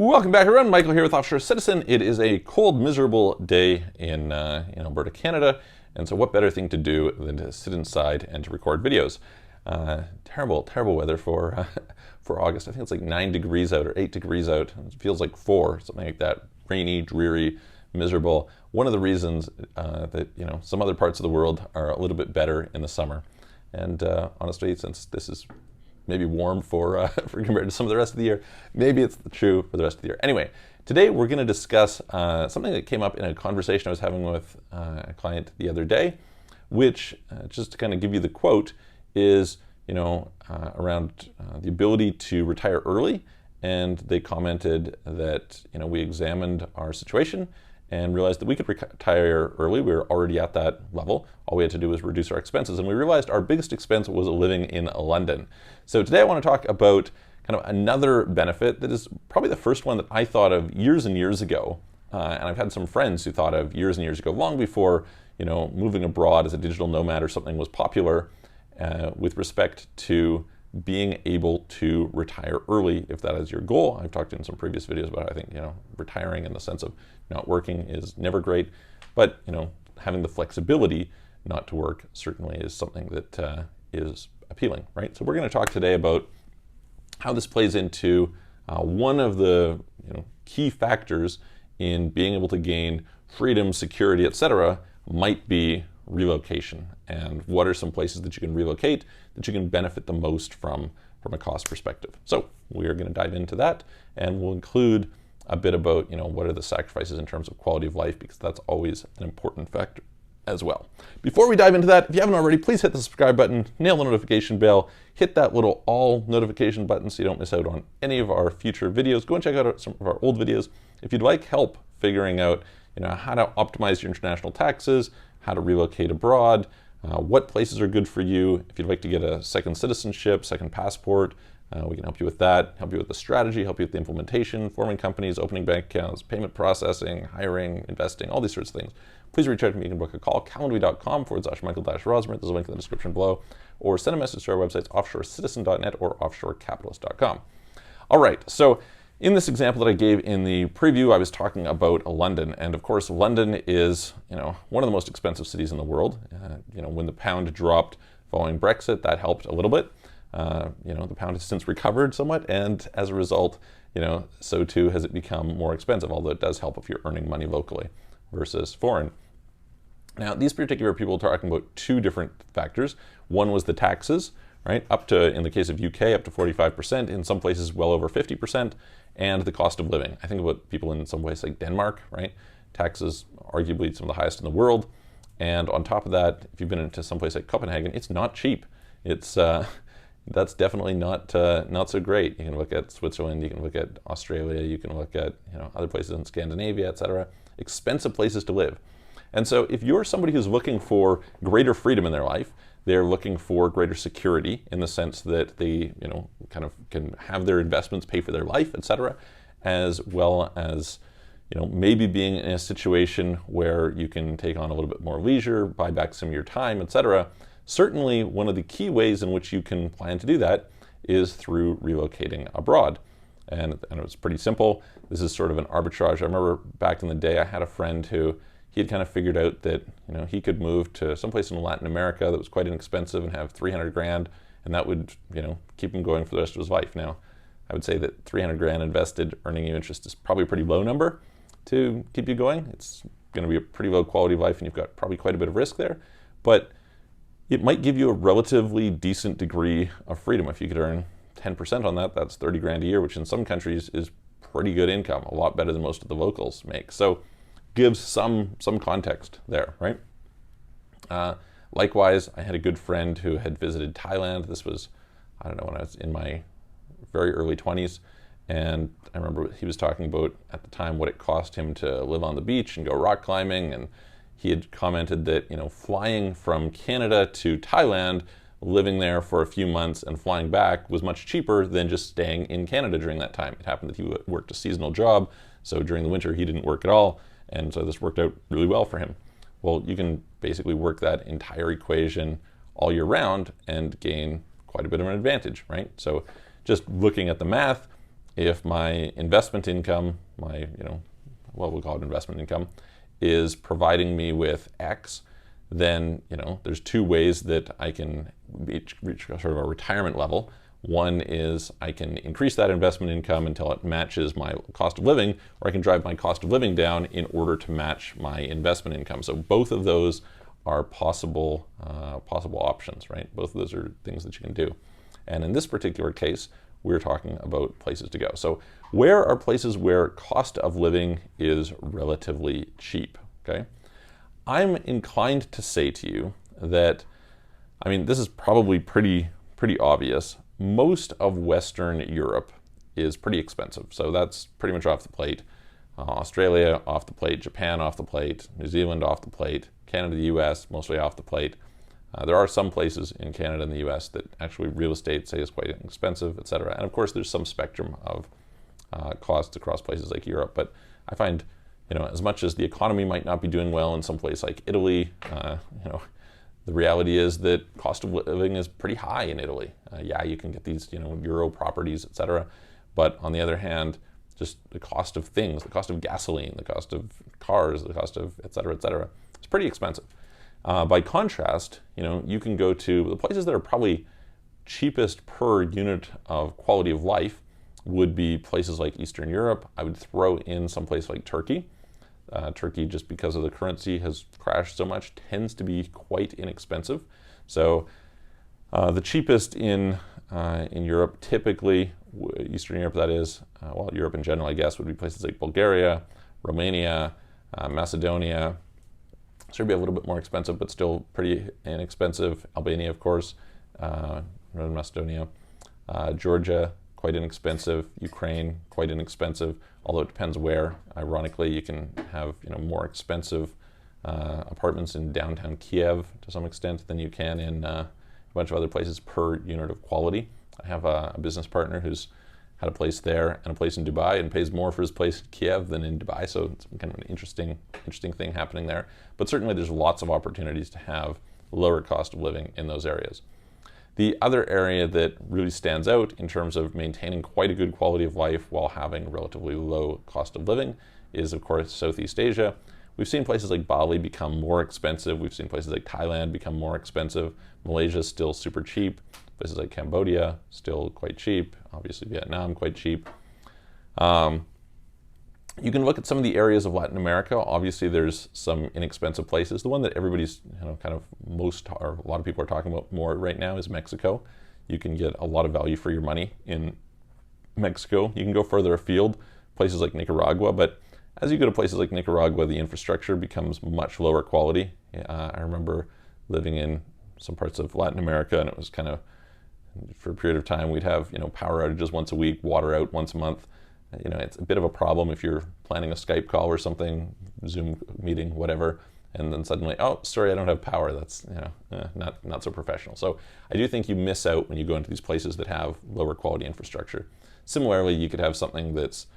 Welcome back, everyone. Michael here with Offshore Citizen. It is a cold, miserable day in Alberta, Canada, and so what better thing to do than to sit inside and to record videos? Terrible weather for for August. I think it's like 9 degrees out or 8 degrees out. It feels like 4, something like that. Rainy, dreary, miserable. One of the reasons that some other parts of the world are a little bit better in the summer, and honestly, since this is maybe warm for compared to some of the rest of the year, maybe it's true for the rest of the year. Anyway, today we're going to discuss something that came up in a conversation I was having with a client the other day, which, just to kind of give you the quote, is around the ability to retire early. And they commented that we examined our situation and realized that we could retire early. We were already at that level. All we had to do was reduce our expenses. And we realized our biggest expense was living in London. So today I want to talk about kind of another benefit that is probably the first one that I thought of years and years ago. And I've had some friends who thought of years and years ago, long before moving abroad as a digital nomad or something was popular, with respect to being able to retire early if that is your goal. I've talked in some previous videos about how I think retiring in the sense of not working is never great, but having the flexibility not to work certainly is something that is appealing, right? So we're going to talk today about how this plays into one of the key factors in being able to gain freedom, security, etc. might be relocation, and what are some places that you can relocate that you can benefit the most from a cost perspective. So we are going to dive into that, and we'll include a bit about what are the sacrifices in terms of quality of life, because that's always an important factor as well. Before we dive into that, if you haven't already, please hit the subscribe button, nail the notification bell, hit that little all notification button so you don't miss out on any of our future videos. Go and check out some of our old videos. If you'd like help figuring out how to optimize your international taxes, how to relocate abroad, what places are good for you. If you'd like to get a second citizenship, second passport, we can help you with that, help you with the strategy, help you with the implementation, forming companies, opening bank accounts, payment processing, hiring, investing, all these sorts of things. Please reach out to me. You can book a call, calendly.com/Michael-Rosmer. There's a link in the description below, or send a message to our websites, offshorecitizen.net or offshorecapitalist.com. All right, so in this example that I gave in the preview, I was talking about London, and of course, London is one of the most expensive cities in the world. When the pound dropped following Brexit, that helped a little bit. The pound has since recovered somewhat, and as a result, so too has it become more expensive. Although it does help if you're earning money locally versus foreign. Now, these particular people are talking about two different factors. One was the taxes, right? Up to, in the case of UK, up to 45%, in some places well over 50%, and the cost of living. I think about people in some ways like Denmark, right? Taxes arguably some of the highest in the world. And on top of that, if you've been into some place like Copenhagen, it's not cheap. It's that's definitely not so great. You can look at Switzerland, you can look at Australia, you can look at other places in Scandinavia, etc. Expensive places to live. And so if you're somebody who's looking for greater freedom in their life, they're looking for greater security in the sense that they, kind of can have their investments pay for their life, etc., as well as, maybe being in a situation where you can take on a little bit more leisure, buy back some of your time, etc. Certainly, one of the key ways in which you can plan to do that is through relocating abroad. And it's pretty simple. This is sort of an arbitrage. I remember back in the day, I had a friend who he had kind of figured out that he could move to someplace in Latin America that was quite inexpensive and have 300 grand, and that would keep him going for the rest of his life. Now, I would say that 300 grand invested, earning you interest, is probably a pretty low number to keep you going. It's going to be a pretty low quality of life, and you've got probably quite a bit of risk there, but it might give you a relatively decent degree of freedom. If you could earn 10% on that, that's 30 grand a year, which in some countries is pretty good income, a lot better than most of the locals make. So gives some context there, right? Likewise, I had a good friend who had visited Thailand. This was, I don't know, when I was in my very early 20s, and I remember he was talking about at the time what it cost him to live on the beach and go rock climbing, and he had commented that flying from Canada to Thailand, living there for a few months and flying back was much cheaper than just staying in Canada during that time. It happened that he worked a seasonal job, so during the winter he didn't work at all, and so this worked out really well for him. Well, you can basically work that entire equation all year round and gain quite a bit of an advantage, right? So just looking at the math, if my investment income, what we'll call it investment income, is providing me with X, then there's two ways that I can reach sort of a retirement level. One is I can increase that investment income until it matches my cost of living, or I can drive my cost of living down in order to match my investment income. So both of those are possible options, right? Both of those are things that you can do. And in this particular case, we're talking about places to go. So where are places where cost of living is relatively cheap, okay? I'm inclined to say to you that, this is probably pretty obvious. Most of Western Europe is pretty expensive. So that's pretty much off the plate. Australia off the plate, Japan off the plate, New Zealand off the plate, Canada, the US, mostly off the plate. There are some places in Canada and the US that actually real estate, say, is quite expensive, et cetera. And of course, there's some spectrum of costs across places like Europe. But I find, as much as the economy might not be doing well in some place like Italy, the reality is that cost of living is pretty high in Italy. Yeah, you can get these, Euro properties, et cetera. But on the other hand, just the cost of things, the cost of gasoline, the cost of cars, the cost of et cetera, it's pretty expensive. By contrast, you can go to the places that are probably cheapest per unit of quality of life would be places like Eastern Europe. I would throw in some place like Turkey. Turkey, just because of the currency has crashed so much, tends to be quite inexpensive. So the cheapest in Europe, typically, Eastern Europe that is, Europe in general, I guess, would be places like Bulgaria, Romania, Macedonia. Serbia a little bit more expensive, but still pretty inexpensive. Albania, of course, Northern Macedonia, Georgia, quite inexpensive. Ukraine, quite inexpensive, although it depends where. Ironically, you can have more expensive apartments in downtown Kiev to some extent than you can in a bunch of other places per unit of quality. I have a business partner who's had a place there and a place in Dubai and pays more for his place in Kiev than in Dubai, so it's kind of an interesting thing happening there. But certainly there's lots of opportunities to have lower cost of living in those areas. The other area that really stands out in terms of maintaining quite a good quality of life while having relatively low cost of living is, of course, Southeast Asia. We've seen places like Bali become more expensive. We've seen places like Thailand become more expensive. Malaysia is still super cheap. Places like Cambodia, still quite cheap. Obviously Vietnam, quite cheap. You can look at some of the areas of Latin America. Obviously there's some inexpensive places. The one that everybody's kind of or a lot of people are talking about more right now is Mexico. You can get a lot of value for your money in Mexico. You can go further afield, places like Nicaragua, but as you go to places like Nicaragua, the infrastructure becomes much lower quality. I remember living in some parts of Latin America, and it was kind of, for a period of time, we'd have power outages once a week, water out once a month. It's a bit of a problem if you're planning a Skype call or something, Zoom meeting, whatever, and then suddenly, oh, sorry, I don't have power. That's not so professional. So I do think you miss out when you go into these places that have lower quality infrastructure. Similarly, you could have something that's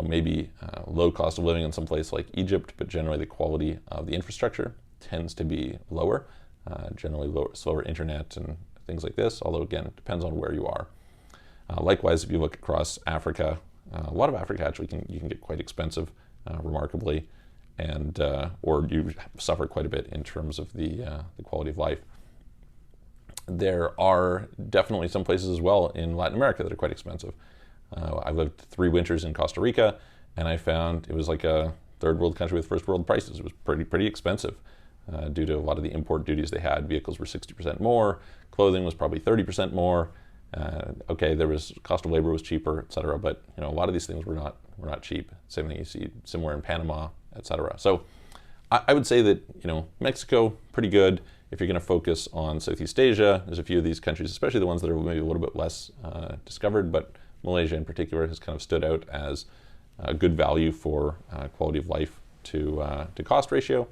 maybe low cost of living in some place like Egypt, but generally the quality of the infrastructure tends to be lower, generally slower internet and things like this, although again, it depends on where you are. Likewise, if you look across Africa, a lot of Africa actually you can get quite expensive, remarkably, and or you suffer quite a bit in terms of the quality of life. There are definitely some places as well in Latin America that are quite expensive. I lived 3 winters in Costa Rica, and I found it was like a third world country with first world prices. It was pretty expensive due to a lot of the import duties they had. Vehicles were 60% more, clothing was probably 30% more. Okay, there was cost of labor was cheaper, et cetera, but a lot of these things were not cheap. Same thing you see somewhere in Panama, et cetera. So I would say that Mexico, pretty good. If you're going to focus on Southeast Asia, there's a few of these countries, especially the ones that are maybe a little bit less discovered, but Malaysia in particular has kind of stood out as a good value for quality of life to cost ratio.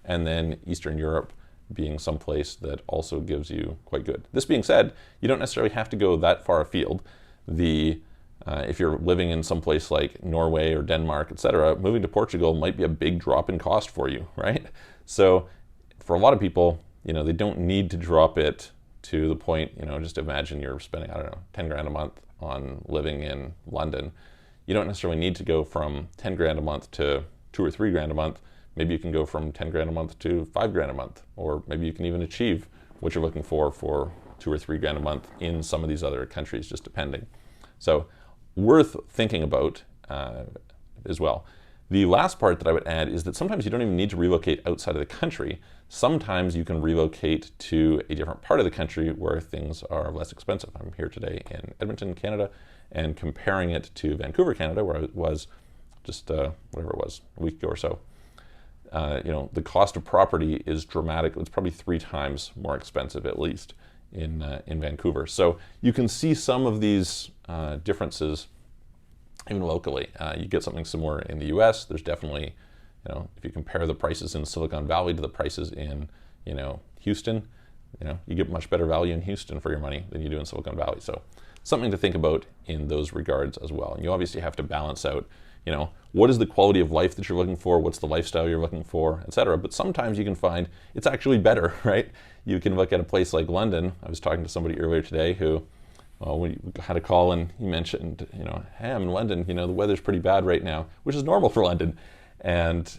And then Eastern Europe being someplace that also gives you quite good. This being said, you don't necessarily have to go that far afield. If you're living in some place like Norway or Denmark, etc., moving to Portugal might be a big drop in cost for you, right? So for a lot of people, they don't need to drop it to the point, just imagine you're spending, 10 grand a month on living in London. You don't necessarily need to go from 10 grand a month to 2 or 3 grand a month. Maybe you can go from 10 grand a month to 5 grand a month, or maybe you can even achieve what you're looking for 2 or 3 grand a month in some of these other countries, just depending. So worth thinking about as well. The last part that I would add is that sometimes you don't even need to relocate outside of the country. Sometimes you can relocate to a different part of the country where things are less expensive. I'm here today in Edmonton, Canada, and comparing it to Vancouver, Canada, where I was just whatever it was, a week ago or so. The cost of property is dramatic. It's probably 3 times more expensive, at least, in Vancouver. So you can see some of these differences even locally. You get something similar in the US. There's definitely, if you compare the prices in Silicon Valley to the prices in, Houston, you get much better value in Houston for your money than you do in Silicon Valley. So something to think about in those regards as well. And you obviously have to balance out, what is the quality of life that you're looking for? What's the lifestyle you're looking for, etc. But sometimes you can find it's actually better, right? You can look at a place like London. I was talking to somebody earlier today who, we had a call and he mentioned, hey, I'm in London, the weather's pretty bad right now, which is normal for London. And,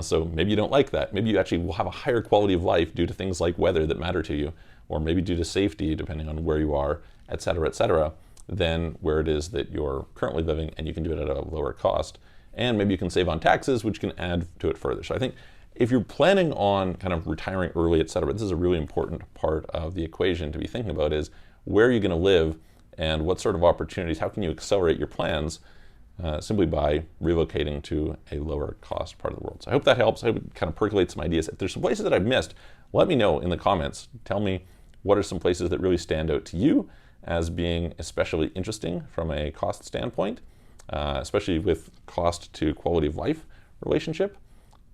so maybe you don't like that. Maybe you actually will have a higher quality of life due to things like weather that matter to you, or maybe due to safety, depending on where you are, et cetera, than where it is that you're currently living, and you can do it at a lower cost. And maybe you can save on taxes, which can add to it further. So I think if you're planning on kind of retiring early, et cetera, this is a really important part of the equation to be thinking about is where are you going to live and what sort of opportunities, how can you accelerate your plans simply by relocating to a lower cost part of the world. So I hope that helps. I hope it kind of percolates some ideas. If there's some places that I've missed, let me know in the comments. Tell me what are some places that really stand out to you as being especially interesting from a cost standpoint, especially with cost to quality of life relationship.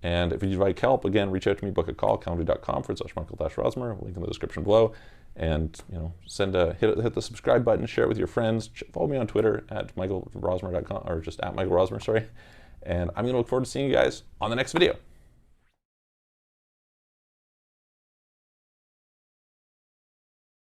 And if you'd like help, again, reach out to me, book a call, calendly.com/Michael-Rosmer, link in the description below. And hit the subscribe button, share it with your friends. Follow me on Twitter at michaelrosmer.com, or just at michaelrosmer, sorry. And I'm going to look forward to seeing you guys on the next video.